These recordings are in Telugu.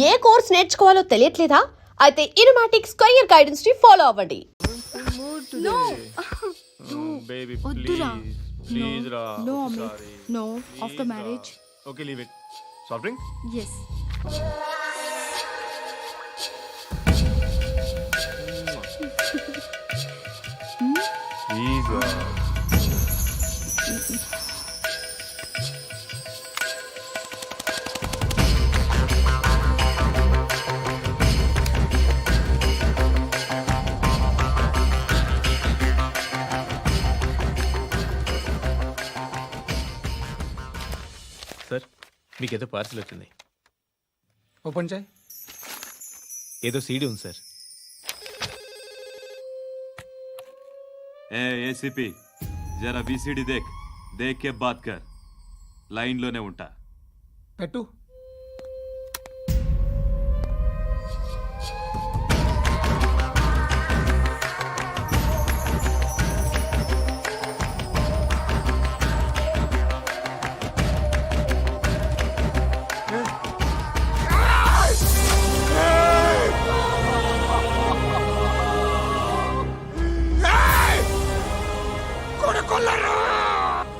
ఏ కోర్స్ నేర్చుకోవాలో తెలియట్లేదా? అయితే ఇనుమాటిక్స్ కెరియర్ గైడెన్స్ ని ఫాలో అవ్వండి. No. Baby, వద్దురా. please రా. No, Amit. Sorry. No, Please after రా. marriage. Okay, leave it. Soft drink? Yes. Please రా. సార్ మీకేదో పార్సిల్ వచ్చింది. ఓపెన్ చేయి. ఏదో సీడీ ఉంది సార్. ए एसीपी जरा वीसीडी देख देख के बात कर लाइन लोने ఉంటా పెట్టు.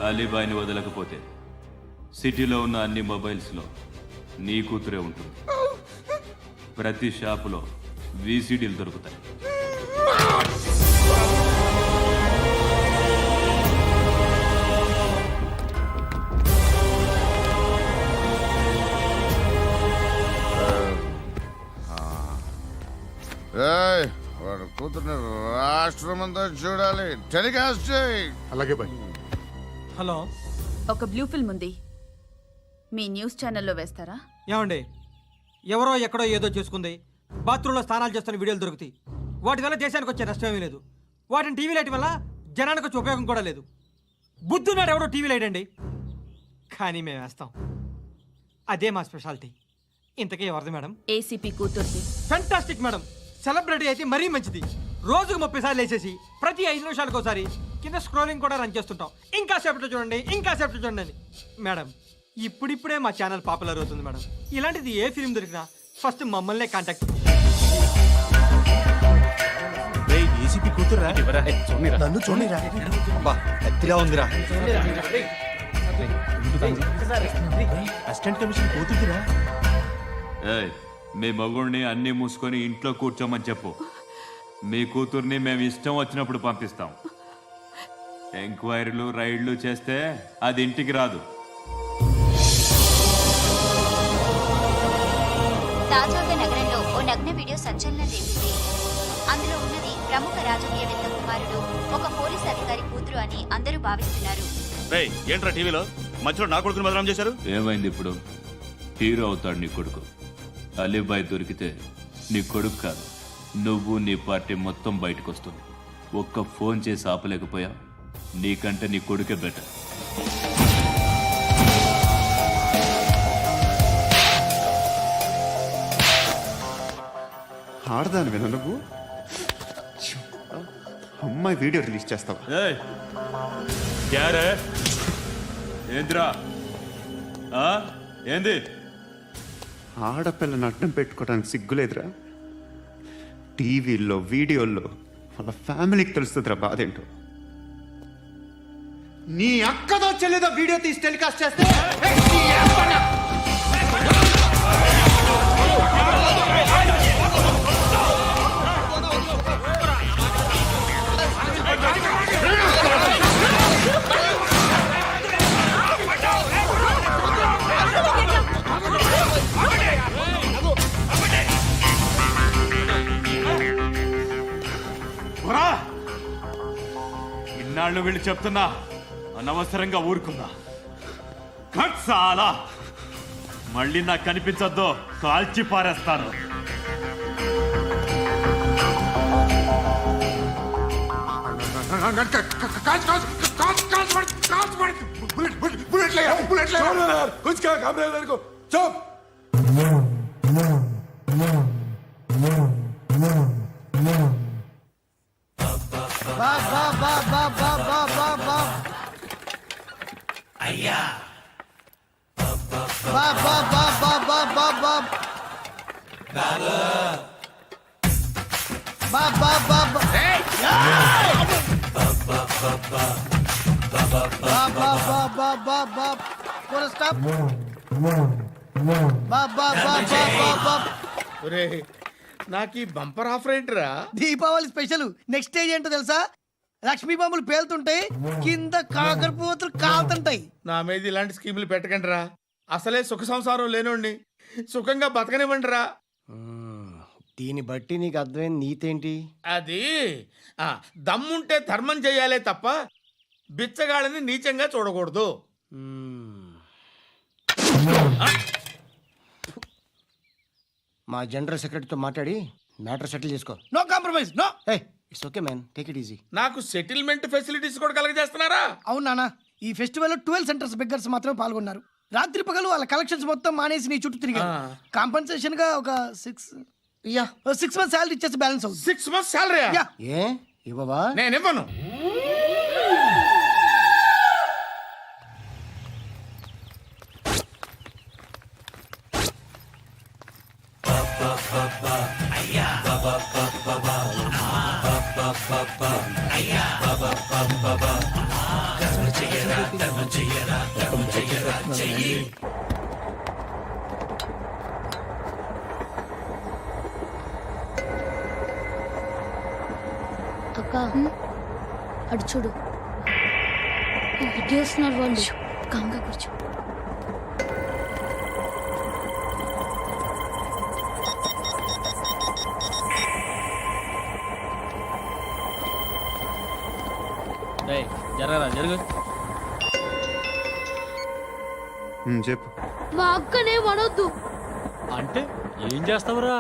అలీబాయిని వదలకపోతే సిటీలో ఉన్న అన్ని మొబైల్స్లో నీ కూతురే ఉంటుంది. ప్రతి షాపులో వీసీడీలు దొరుకుతాయి. వాడు కూతుర్ని రాష్ట్రమంతా చూడాలి. టెలికాస్ట్ చేయి. అలాగే బాయ్. హలో, ఒక బ్లూ ఫిల్మ్ ఉంది, మీ న్యూస్ ఛానల్లో వేస్తారా? ఏమండి, ఎవరో ఎక్కడో ఏదో చేసుకుంది, బాత్రూంలో స్నానాలు చేస్తున్న వీడియోలు దొరుకుతాయి. వాటి వల్ల దేశానికి వచ్చే నష్టమేమీ లేదు. వాటిని టీవీ లైట్ వల్ల జనానికి వచ్చే ఉపయోగం కూడా లేదు. బుద్ధున్నాడు ఎవడో టీవీ లైట్ అండి, కానీ మేము వేస్తాం. అదే మా స్పెషాలిటీ. ఇంతకీ ఎవరిది మేడం? ఏసీపీ కూతుర్ది. Fantastic madam. సెలబ్రిటీ అయితే మరీ మంచిది. రోజుకు 30 సార్లు వేసేసి ప్రతి 5 నిమిషాలకు ఒకసారి కింద స్క్రోలింగ్ కూడా రన్ చేస్తుంటాం. ఇంకా సేపట్లో చూడండి, ఇంకా సేపట్లో చూడండి అని. మేడం, ఇప్పుడిప్పుడే మా ఛానల్ పాపులర్ అవుతుంది మేడం. ఇలాంటిది ఏ ఫిల్మ్ దొరికినా ఫస్ట్ మమ్మల్నే కాంటాక్ట్. ఏసీపీ కూతురా? నన్ను చూడరా. అబ్బా ఎత్తిగా ఉందిరా. అసిస్టెంట్ కమిషన్ కూతురా? ఏయ్, మీ మగుడిని అన్ని మూసుకొని ఇంట్లో కూర్చోమని చెప్పు. మీ కూతుర్ని మేము ఇష్టం వచ్చినప్పుడు పంపిస్తాం. ఎంక్వైరీలు రైడ్లు చేస్తే అది ఇంటికి రాదు. తాజాగా నగరంలో ఓ నగ్న వీడియో సంచలనం రేపింది. అందులో ఉన్నది ప్రముఖ రాజకీయవేత్త కుమారుడు, ఒక పోలీస్ అధికారి కూతురు అని అందరూ భావిస్తున్నారు. ఏంట్రా టీవీలో మధ్యలో నా కొడుకుని బదనాం చేశారు? ఏమైంది ఇప్పుడు? హీరో అవుతాడు నీ కొడుకు. అలీబాయ్ దొరికితే నీ కొడుకు కాదు, నువ్వు నీ పార్టీ మొత్తం బయటకు వస్తుంది. ఒక్క ఫోన్ చేసి ఆపలేకపోయా, నీకంటే నీ కొడుకే బెటర్. ఆడదాను విన నువ్వు అమ్మాయి వీడియో రిలీజ్ చేస్తావా? ఏంద్రా ఏంది? ఆడపిల్లని అడ్డం పెట్టుకోవడానికి సిగ్గులేదురా? టీవీల్లో వీడియోల్లో వాళ్ళ ఫ్యామిలీకి తెలుస్తుందిరా బాధేంటో. నీ అక్కదో చెల్లిదో వీడియో తీసి టెలికాస్ట్ చేస్తే ఇన్నాళ్ళు వీళ్ళు చెప్తున్నా అనవసరంగా ఊరుకుందా. చాలా మళ్ళీ నాకు కనిపించొద్దు, కాల్చి పారేస్తాను. నాకు ఈ బంపర్ ఆఫర్ ఏంటిరా? దీపావళి స్పెషల్ నెక్స్ట్ స్టేజ్ ఏంటో తెలుసా? లక్ష్మీ బాంబులు పేలుతుంటాయి, కింద కాకరపోతులు కాలుతుంటాయి. నా మీద ఇలాంటి స్కీములు పెట్టకండి రా. అసలే సుఖ సంసారం లేనోడిని సుఖంగా బతకనివ్వండి రా. దీన్ని బట్టి నీకు అర్థమైన నీతేంటి? అది దమ్ముంటే ధర్మం చేయాలే తప్ప బిచ్చగాళ్ళని నీచంగా చూడకూడదు. మా జనరల్ సెక్రటరీతో మాట్లాడి మ్యాటర్ సెటిల్ చేసుకో. No compromise, no. It's okay man, take it easy. నాకు సెటిల్మెంట్ ఫెసిలిటీస్ కూడా కలగజేస్తున్నారా? అవును నాన్న, ఈ ఫెస్టివల్ 12 సెంటర్స్ బెగ్గర్స్ మాత్రమే పాల్గొన్నారు. రాత్రి పగలు వాళ్ళ కలెక్షన్స్ మొత్తం మానేసి నీ చుట్టూ తిరిగారు. కాంపన్సేషన్ గా ఒక 6 మంత్స్ సాలరీ ఇచ్చేసి బ్యాలెన్స్ అవుతుంది. 6 months salary? ఏ ఇవ్వవా? నేను ఇవ్వను. అక్క అడు చూడు, వస్తున్నారు వాళ్ళు. కంగా కూర్చో. జరగరా జరుగు. చెప్పు. మా అక్కనే వనొద్దు. అంటే ఏం చేస్తావురా?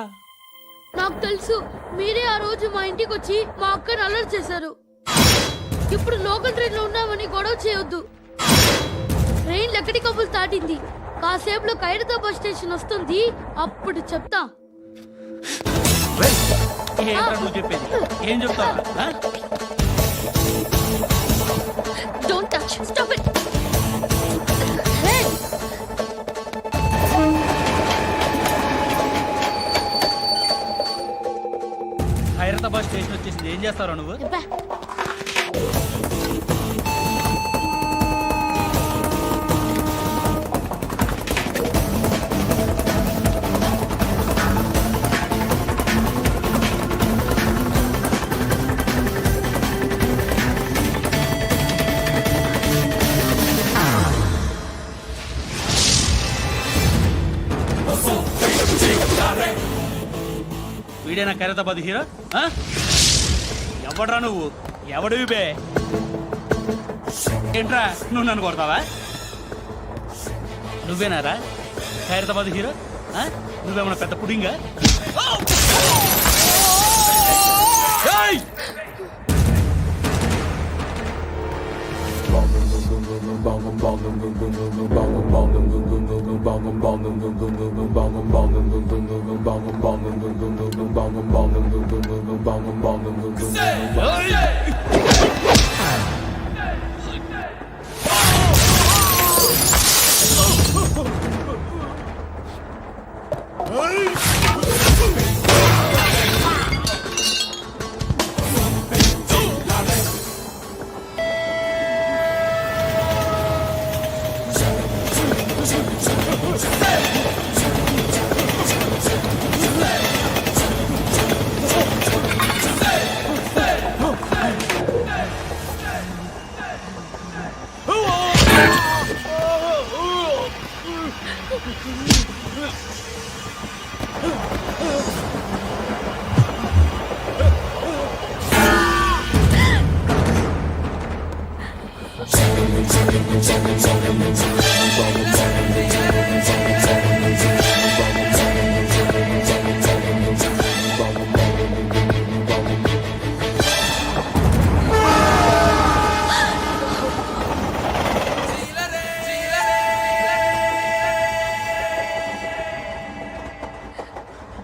నాకు తెలుసు, మీరే ఆ రోజు మా ఇంటికి వచ్చి మా అక్కని అలర్ట్ చేశారు. ఇప్పుడు లోకల్ ట్రైన్ లో ఉన్నామని గొడవ చేయొద్దు. ట్రైన్ లక్కడి కబుల్ దాటింది. కాసేపులో ఖైరతాబాద్ స్టేషన్ వస్తుంది, అప్పుడు చెప్తా. ఏం చెప్తావు? Don't touch, stop it. Khairatabad station వచ్చేసింది, ఏం చేస్తారా నువ్వు? వీడేనా ఖైరతాబాద్ హీరో? ఎవడ్రా నువ్వు? ఎవడివి బే? ఏంట్రా నువ్వు నన్ను కొడతావా? నువ్వేనారా ఖైరతాబాద్ హీరో? నువ్వేమన్నా పెద్ద పుడింగా?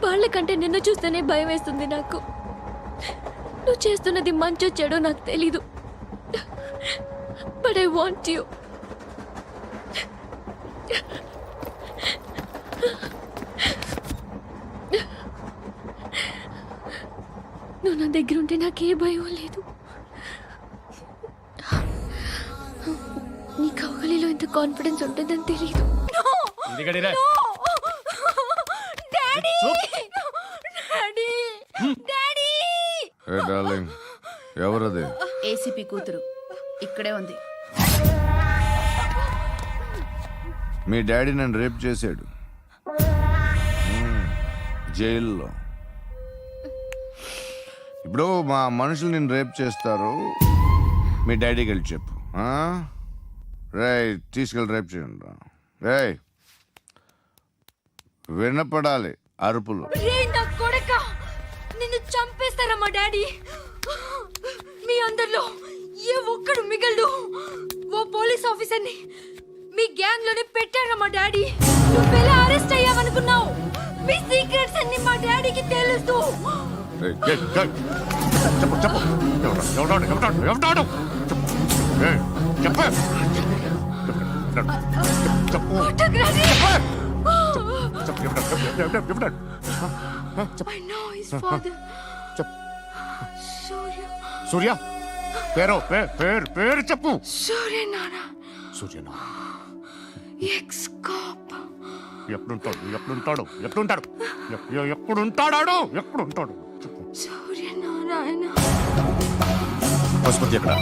వాళ్ళకంటే నిన్ను చూస్తేనే భయం వేస్తుంది నాకు. నువ్వు చేస్తున్నది మంచో చెడో నాకు తెలీదు, బట్ ఐ వాంట్ యూ. నా దగ్గర ఉంటే నాకే భయం లేదు. నీ కౌగలిలో ఇంత కాన్ఫిడెన్స్ ఉంటుందని తెలియదు. ఎందుకడిరా ఏ డార్లింగ్, ఎవరది? ఏసీపీ కూతురు ఇక్కడే ఉంది. మీ డాడీ నన్ను రేప్ చేశాడు జైల్లో. ఇప్పుడు మా మనుషులు నిన్ను రేప్ చేస్తారు, మీ డాడీకి వెళ్ళి చెప్పు. రేయ్, తీసుకెళ్ళి రేప్ చేయండి. రేయ్, వినపడాలి అరుపులు. నిన్ను చంపేస్తారా మా డాడీ? మీ అందరిలో ఏ ఒక్కడు మిగలడు. ఓ పోలీస్ ఆఫీసర్ని మీ గ్యాంగ్ లోనే పెట్టారా మా డాడీ? నువ్వెలా అరెస్ట్ అయ్యావనుకున్నావు? మీ సీక్రెట్స్ అన్ని మా డాడీకి తెలుసు. రేయ్, చెప్పు చెప్పు. ఎవడాడు? రేయ్, చెప్పు. చెప్పు. ఎవడాడు? I know his father. సూర్య పేరు చెప్పు. సూర్య నాన్న. సూర్య ఎక్స్ కాప్. ఎప్పుడుంటాడు? సూర్య నారాయణ. పశుపతి ఎక్కడ?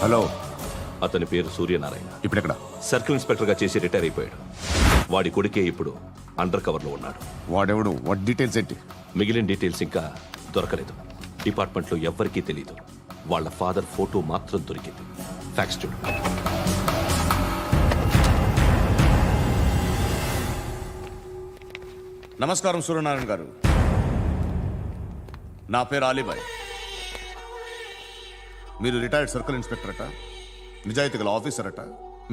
హలో, అతని పేరు సూర్యనారాయణ. ఇప్పుడెక్కడ? సర్కిల్ ఇన్స్పెక్టర్ గా చేసి రిటైర్ అయిపోయాడు. వాడి కొడుకే ఇప్పుడు అండర్ కవర్ లో ఉన్నాడు. వాడెవడు? వాడి డీటెయిల్స్ ఏంటి? మిగిలిన డీటెయిల్స్ ఇంకా దొరకలేదు. డిపార్ట్మెంట్ లో ఎవ్వరికీ తెలీదు. వాళ్ళ ఫాదర్ ఫోటో మాత్రం దొరికింది. ఫ్యాక్స్ చూడు. నమస్కారం సూర్యనారాయణ గారు. నా పేరు అలీబాయ్. మీరు రిటైర్డ్ సర్కిల్ ఇన్స్పెక్టర్ అట, నిజాయితీ గల ఆఫీసర్ అట.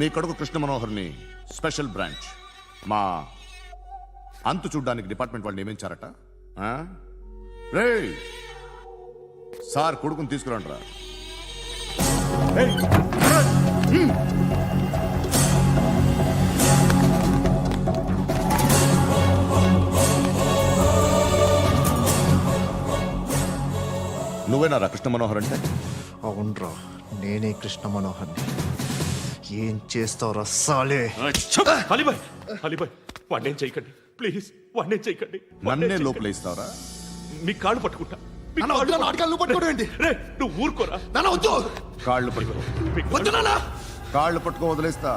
మీ కొడుకు కృష్ణ మనోహర్ని స్పెషల్ బ్రాంచ్ మా అంతు చూడ్డానికి డిపార్ట్మెంట్ వాళ్ళు నియమించారట. రే సార్, కొడుకుని తీసుకురండి రా. నువ్వేనా రా కృష్ణ మనోహర్ అంటే? అవునరా, నేనే కృష్ణ మనోహర్ని. ఏం చేస్తావురా సాలే? అలీబాయ్, వాడినేం చేయకండి ప్లీజ్, వాడినేం చేయకండి. నన్నే లోపల ఇస్తావరా? మీ కాళ్ళు పట్టుకుంటా. నువ్వు ఊరుకోరా. కాళ్ళు పట్టుకో. కాళ్ళు పట్టుకో, వదిలేస్తా.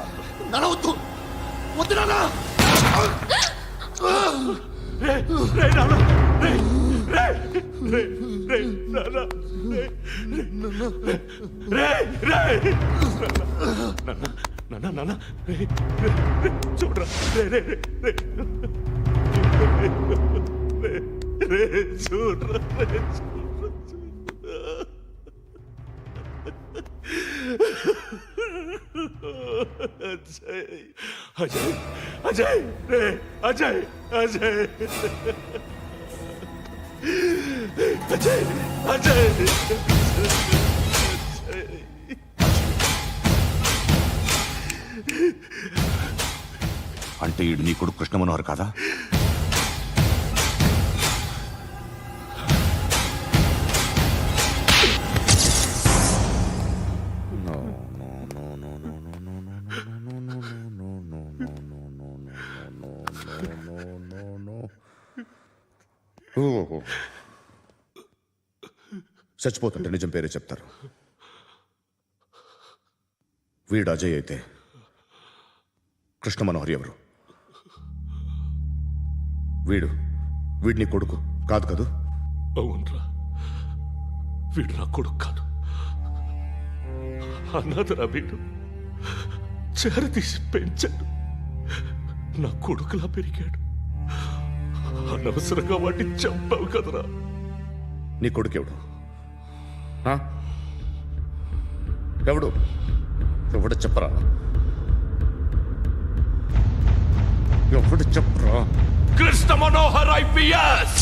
చూడరా, అజయ్ అజయ్ అజయ్ అజయ్ అజయ్ అజయ్ అంటే ఈడు నీ కొడుకు కృష్ణ మనోహర్ కాదా? చచ్చిపోతుంటే నిజం పేరే చెప్తారు. వీడు అజయ్ అయితే కృష్ణ మనోహర్ ఎవరు? వీడిని కొడుకు కాదు కదూ? అవునరా, వీడు నా కొడుకు కాదు. అన్నదరా వీడు. చేరతీసి పెంచాడు, నా కొడుకులా పెరిగాడు. అనవసరంగా వాడిని చంపావు కదరా. నీ కొడుకెవడు? ఎవడు? ఎవడు చెప్పరా? ఎవడు చెప్పరా? Krishna Manohar IPS.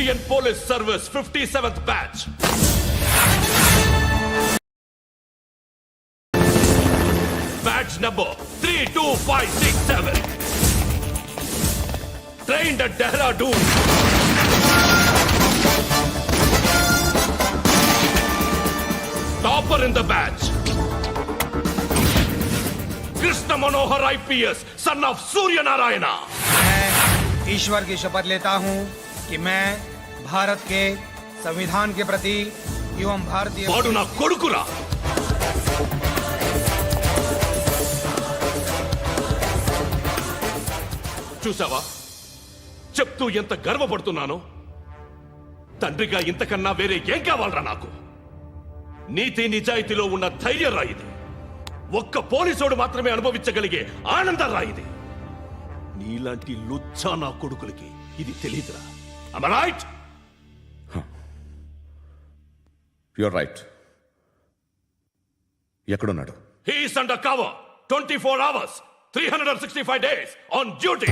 Indian police service 57th batch. Batch number 32567. Trained at Dehradun. Topper in the batch. Krishna Manohar IPS, son of Surya Narayana. मैं ईश्वर की शपथ लेता हूँ कि मैं भारत के संविधान के प्रति एवं भारतीय వాడు నా కొడుకురా. చూసావా, చెప్తూ ఎంత గర్వపడుతున్నానో. తండ్రిగా ఇంతకన్నా వేరే ఏం కావాలరా నాకు? నీతి నిజాయితీలో ఉన్న ధైర్యం రా ఇది. ఒక్క పోలీసోడు మాత్రమే అనుభవించగలిగే ఆనందం రా ఇది. నీలాంటి లుచ్చా నా కొడుకులకి ఇది తెలీదురా. Am I right? Your right. ఎక్కడున్నాడు? He is under cover 24 hours 365 days on duty.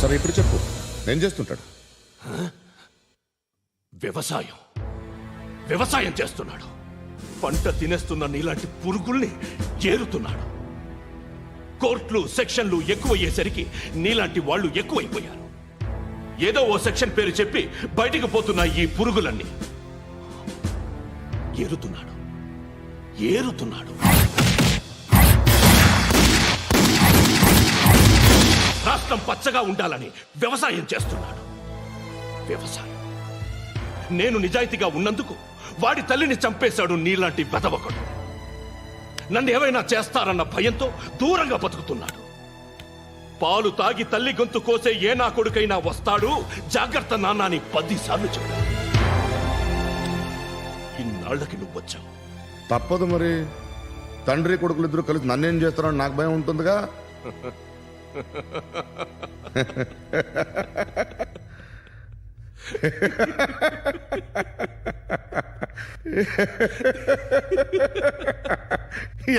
సరే ఇప్పుడు చెప్పు, ఏం చేస్తుంటాడు? వ్యవసాయం వ్యవసాయం చేస్తున్నాడు. పంట తినేస్తున్న నీలాంటి పురుగుల్ని చేరుతున్నాడు. కోర్టులు సెక్షన్లు ఎక్కువయ్యేసరికి నీలాంటి వాళ్ళు ఎక్కువైపోయారు. ఏదో ఓ సెక్షన్ పేరు చెప్పి బయటికి పోతున్న ఈ పురుగులన్నీ ఏరుతున్నాడు ఏరుతున్నాడు. రాష్ట్రం పచ్చగా ఉండాలని వ్యవసాయం చేస్తున్నాడు. వ్యవసాయం. నేను నిజాయితీగా ఉన్నందుకు వాడి తల్లిని చంపేశాడు నీలాంటి వెధవకుడు. నన్ను ఏమైనా చేస్తారన్న భయంతో దూరంగా బతుకుతున్నాడు. పాలు తాగి తల్లి గొంతు కోసే ఏ నా కొడుకైనా వస్తాడు, జాగ్రత్త నాన్న అని 10 సార్లు చెప్పాడు. ఇన్నాళ్లకి నువ్వు వచ్చావు. తప్పదు మరి. తండ్రి కొడుకులు ఇద్దరు కలిసి నన్నేం చేస్తారని నాకు భయం ఉంటుందిగా.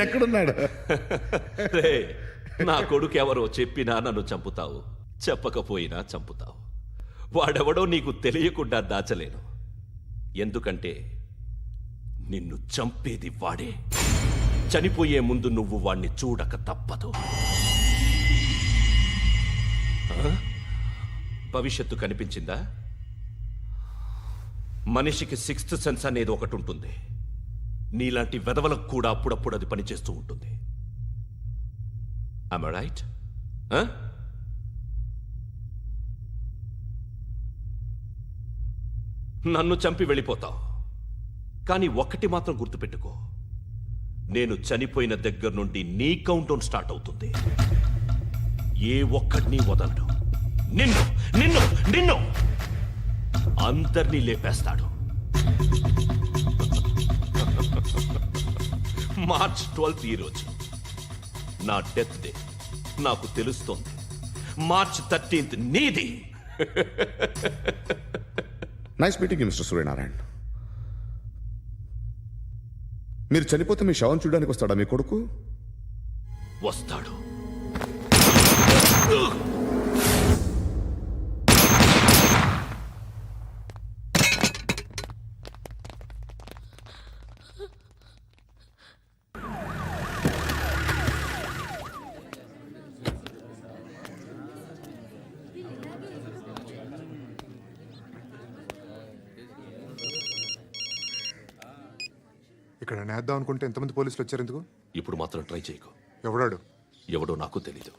ఎక్కడున్నాడు? రే, నా కొడుకు ఎవరో చెప్పినా నన్ను చంపుతావు, చెప్పకపోయినా చంపుతావు. వాడెవడో నీకు తెలియకుండా దాచలేను. ఎందుకంటే నిన్ను చంపేది వాడే. చనిపోయే ముందు నువ్వు వాణ్ణి చూడక తప్పదు. భవిష్యత్తు కనిపించిందా? మనిషికి 6th సెన్స్ అనేది ఒకటి ఉంటుంది. నీలాంటి వెధవలకు కూడా అప్పుడప్పుడు అది పనిచేస్తూ ఉంటుంది. Am I right? నన్ను చంపి వెళ్ళిపోతావు. కానీ ఒక్కటి మాత్రం గుర్తుపెట్టుకో, నేను చనిపోయిన దగ్గర నుండి నీ కౌంటౌన్ స్టార్ట్ అవుతుంది. ఏ ఒక్కడిని వదలడు. నిన్ను నిన్ను నిన్ను అందరినీ లేపేస్తాడు. మార్చ్ 12th ఈ రోజు నా డెత్ డే. నాకు తెలుస్తోంది. మార్చ్ 13th నీది. Nice meeting mister Suryanarayana. మీరు చనిపోతే మీ శవం చూడడానికి వస్తాడా మీ కొడుకు? వస్తాడు. ఇక్కడ నేద్దాం అనుకుంటే ఎంతమంది పోలీసులు వచ్చారు ఎందుకు? ఇప్పుడు మాత్రం ట్రై చేయకు. ఎవడాడు? ఎవడో నాకు తెలీదు.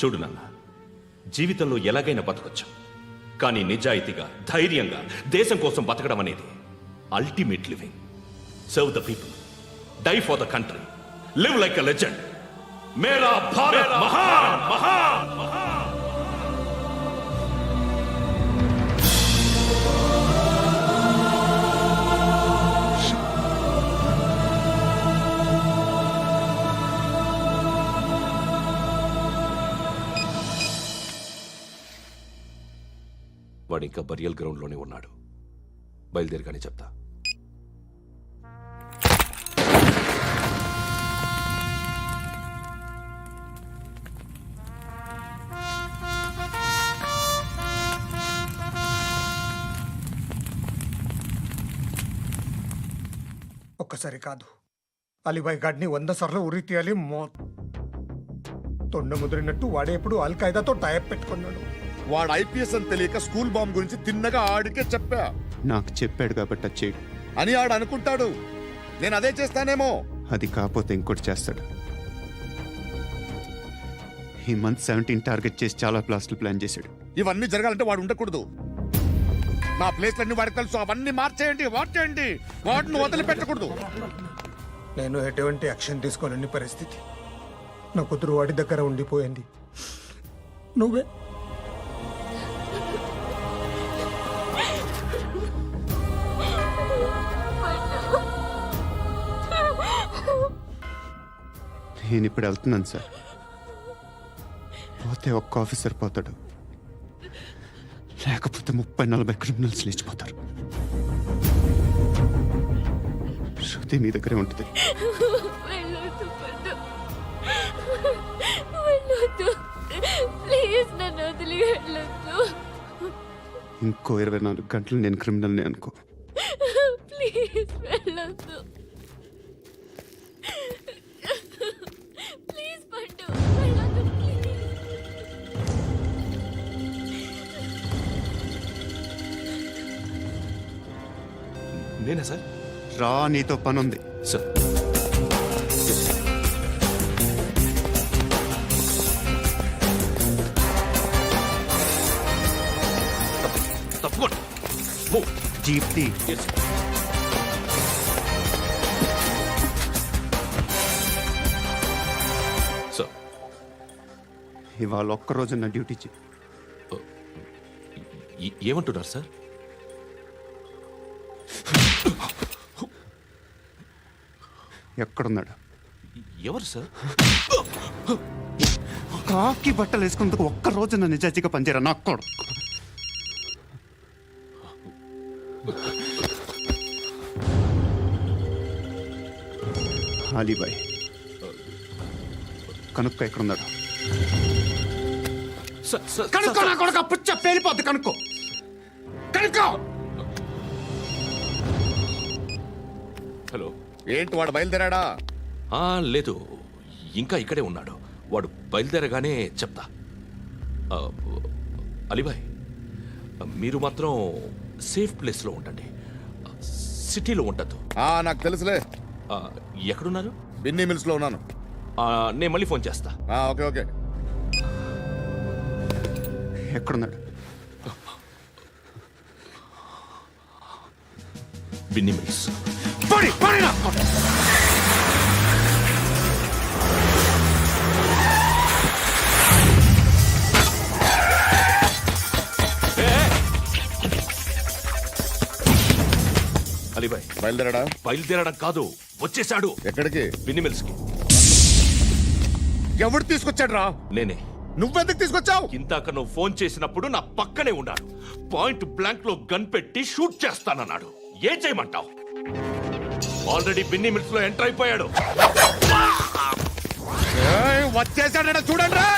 చూడు నాన్న, జీవితంలో ఎలాగైనా బతకొచ్చు, కానీ నిజాయితీగా ధైర్యంగా దేశం కోసం బతకడం అనేది ultimate living. Serve the people, die for the country, live like a legend. మేరా భారత్ మహాన్ మహాన్ మహాన్. వాడు ఇంకా బరియల్ గ్రౌండ్లోనే ఉన్నాడు. బయలుదేరగానే చెప్తా. ఒక్కసారి కాదు, అలీబాయ్ గాడిని 100 సార్లు ఉరి తీయాలి. తొండ ముదిరినట్టు వాడేప్పుడు అల్ ఖైదాతో టైప్ పెట్టుకున్నాడు. వాడు ఐపీఎస్ అని తెలియక స్కూల్ బాంబ్ గురించి తిన్నగా ఆడికే చెప్పా నాకు చెప్పాడు కాబట్టి అది చేయడు. అని ఆడు అనుకుంటాడు. నేను అదే చేస్తానేమో. అది కాకపోతే ఇంకోటి చేస్తాడు. ఈ మంత్ 17 టార్గెట్ చేసి చాలా ప్లాస్టులు ప్లాన్ చేశాడు. ఇవన్నీ జరగాలంటే వాడు ఉండకూడదు. నా ప్లేస్లన్నీ వాడికి తెలుసు. అవన్నీ మార్చేయండి, వాటేయండి. వాటిని వదిలిపెట్టకూడదు. నేను ఎటువంటి యాక్షన్ తీసుకోలేని పరిస్థితి. నా కూతురు వాడి దగ్గర ఉండిపోయింది. నువ్వే నేను ఇప్పుడు వెళ్తున్నాను సార్. పోతే ఒక్క ఆఫీసర్ పోతాడు, లేకపోతే 30-40 క్రిమినల్స్ లేచిపోతారు. శృతి మీ దగ్గరే ఉంటుంది. ఇంకో 24 గంటలు నేను క్రిమినల్ని అనుకో. ప్లీజ్ వెళ్ళొద్దు. ప్లీజ్ పండు, వెళ్ళొద్దు ప్లీజ్. నేనా సార్? రా, నీతో పని ఉంది. సార్, తప్పకుండా. జీప్తి సార్, ఇవాళ ఒక్కరోజు నా డ్యూటీ చేయి. ఏమంటున్నారు సార్? ఎక్కడున్నాడు? ఎవరు సార్? కాకి బట్టలు వేసుకున్నందుకు ఒక్కరోజు నా నిజాయితీగా పనిచేయరా నాకు కూడా. అలీబాయ్ కనుక్కో ఎక్కడున్నాడు. కనుక్కో నా కొడుకు. పుచ్చ పేలిపోద్ది. కనుక్కో కనుక్కో. హలో, ఏంటి వాడు బయలుదేరాడా? లేదు, ఇంకా ఇక్కడే ఉన్నాడు. వాడు బయలుదేరగానే చెప్తా. అలీబాయ్, మీరు మాత్రం సేఫ్ ప్లేస్లో ఉండండి, సిటీలో ఉండద్దు. నాకు తెలుసులే. ఎక్కడున్నారు? బిన్నీ మిల్స్ లో ఉన్నాను. నేను మళ్ళీ ఫోన్ చేస్తా. Okay okay. ఎక్కడున్నాడు? బిన్నీ మిల్స్. అలీబాయ్ బయలుదేరాడా? బయలుదేరడం కాదు, వచ్చేశాడు. ఎక్కడికి? బిన్నీ మిల్స్ కి. ఎవడు తీసుకొచ్చాడు రా? నేనే. నువ్వెందుకు తీసుకొచ్చావు? ఇందాక నువ్వు ఫోన్ చేసినప్పుడు నా పక్కనే ఉన్నాడు. పాయింట్ బ్లాంక్ లో గన్ పెట్టి షూట్ చేస్తానన్నాడు. ఏం చేయమంటావు? ఆల్రెడీ బిన్నీ మిల్స్ లో ఎంటర్ అయిపోయాడు. వచ్చేసాడ చూడండి రా.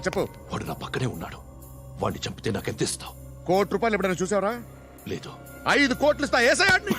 చెప్పు. వాడు నా పక్కనే ఉన్నాడు. వాడిని చంపితే నాకెంత ఇస్తావు? ₹1,00,00,000 ఎప్పుడైనా చూసావరా? లేదు. 5 కోట్లు ఇస్తా. ఏసయాడిని.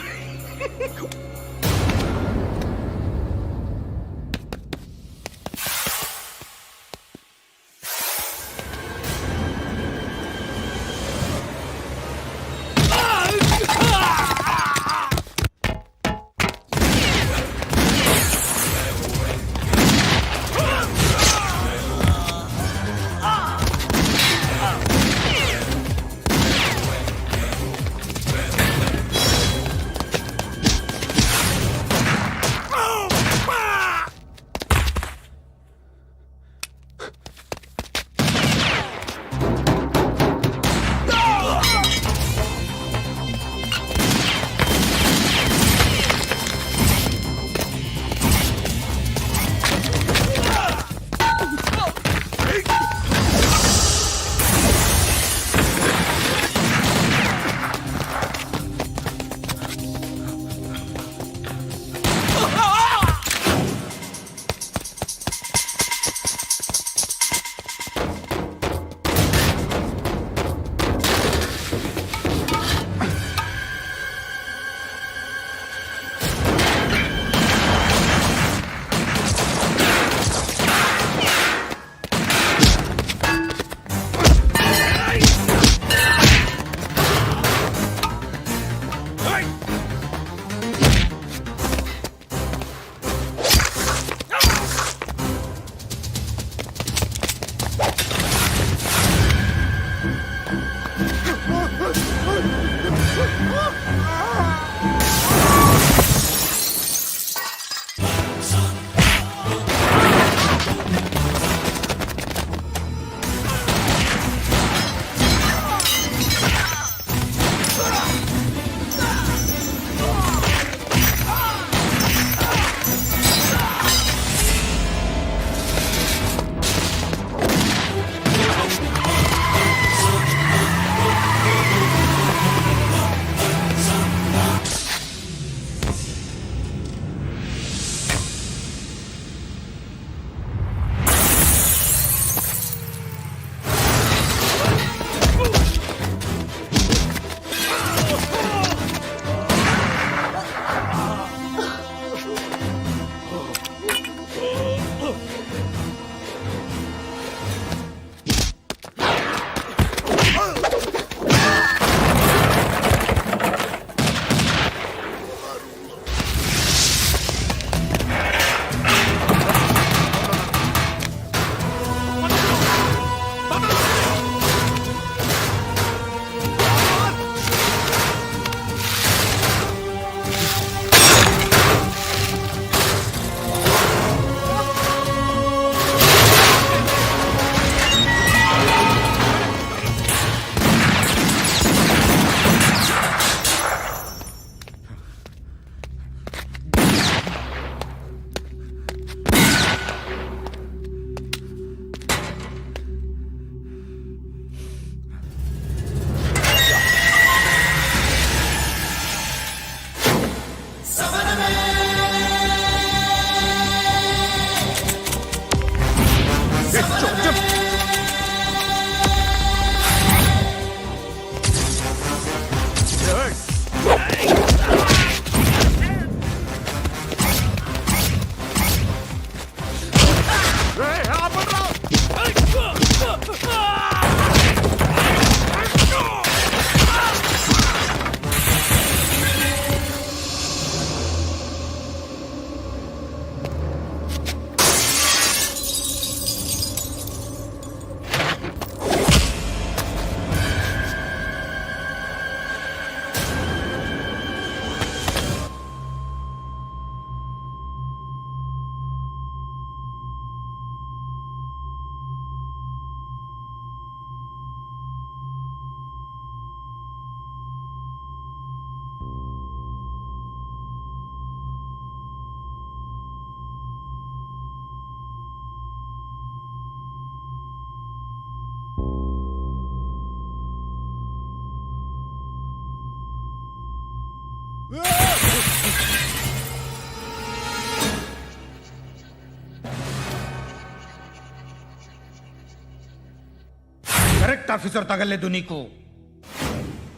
కరెక్ట్ ఆఫీసర్ తగలేదు నీకు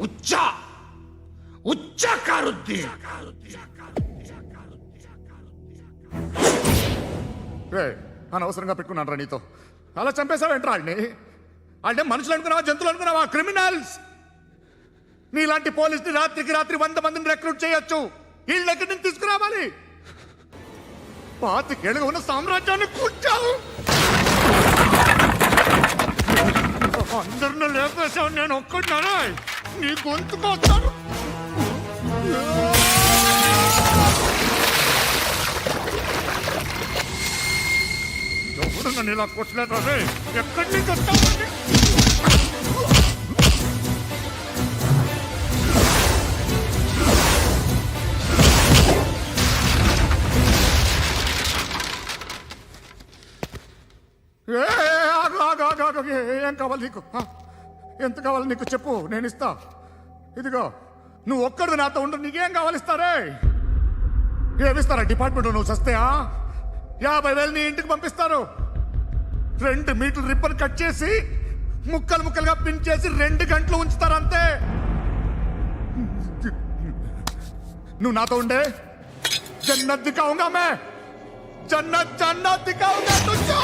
ఉచ్చా ఉచ్చా కారుద్ది అనవసరంగా పెట్టుకున్నాను రా నీతో. అలా చంపేశావేంట్రా వాడిని? అంటే మనుషులు అనుకున్నావా, జంతువులు అనుకున్నావా? క్రిమినల్స్. నీలాంటి పోలీసుని రాత్రికి రాత్రి 100 మందిని రిక్రూట్ చేయొచ్చు. వీళ్ళ దగ్గర నుంచి తీసుకురావాలి. 25 ఏళ్ళుగా ఉన్న సామ్రాజ్యాన్ని కూర్చావు. అందరిని లేపేశావు, నేను ఒక్కడినారా? నీ గొంతుకొస్తాను. ఎవరు నన్ను ఇలా కొట్టలేదా? ఎక్కడి నుంచి వస్తావు? ఏం కావాలి నీకు? ఎంత కావాలి నీకు చెప్పు, నేను ఇస్తా. ఇదిగో నువ్వు ఒక్కడిది నాతో ఉండు. నీకేం కావాలి ఇస్తారే? ఏమిస్తారా డిపార్ట్మెంట్? నువ్వు చస్తేయా 50,000 నీ ఇంటికి పంపిస్తారు. 2 మీటర్లు రిబ్బన్ కట్ చేసి ముక్కలు ముక్కలుగా పిన్ చేసి 2 గంటలు ఉంచుతారు అంతే. నువ్వు నాతో ఉండే జన్నత్ దిఖాऊंगा मैं, జన్నత్ జన్నత్ దిఖాऊंगा तुझको.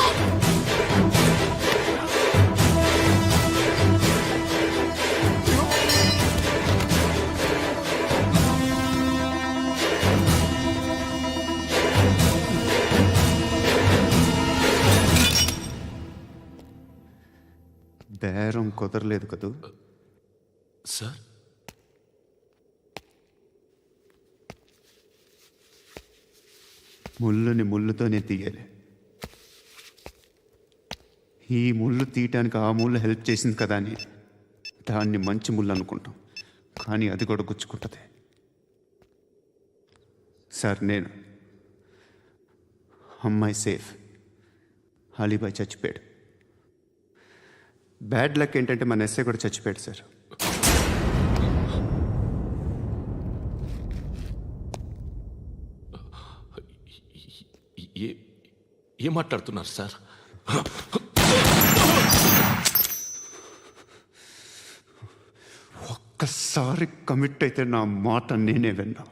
బేరం కుదరలేదు కదూ సార్? ముళ్ళుని ముళ్ళుతోనే తీయాలి. ఈ ముళ్ళు తీయటానికి ఆ ముళ్ళు హెల్ప్ చేసింది కదా అని దాన్ని మంచి ముళ్ళు అనుకుంటాం, కానీ అది కూడా గుచ్చుకుంటుంది. సార్, నేను అమ్మాయి సేఫ్, అలీబాయ్ చచ్చిపోయాడు. బ్యాడ్ లక్ ఏంటంటే మన ఎస్ఐ కూడా చచ్చిపోయాడు సార్. ఏం మాట్లాడుతున్నారు సార్? ఒక్కసారి కమిట్ అయితే నా మాట నేనే విన్నా.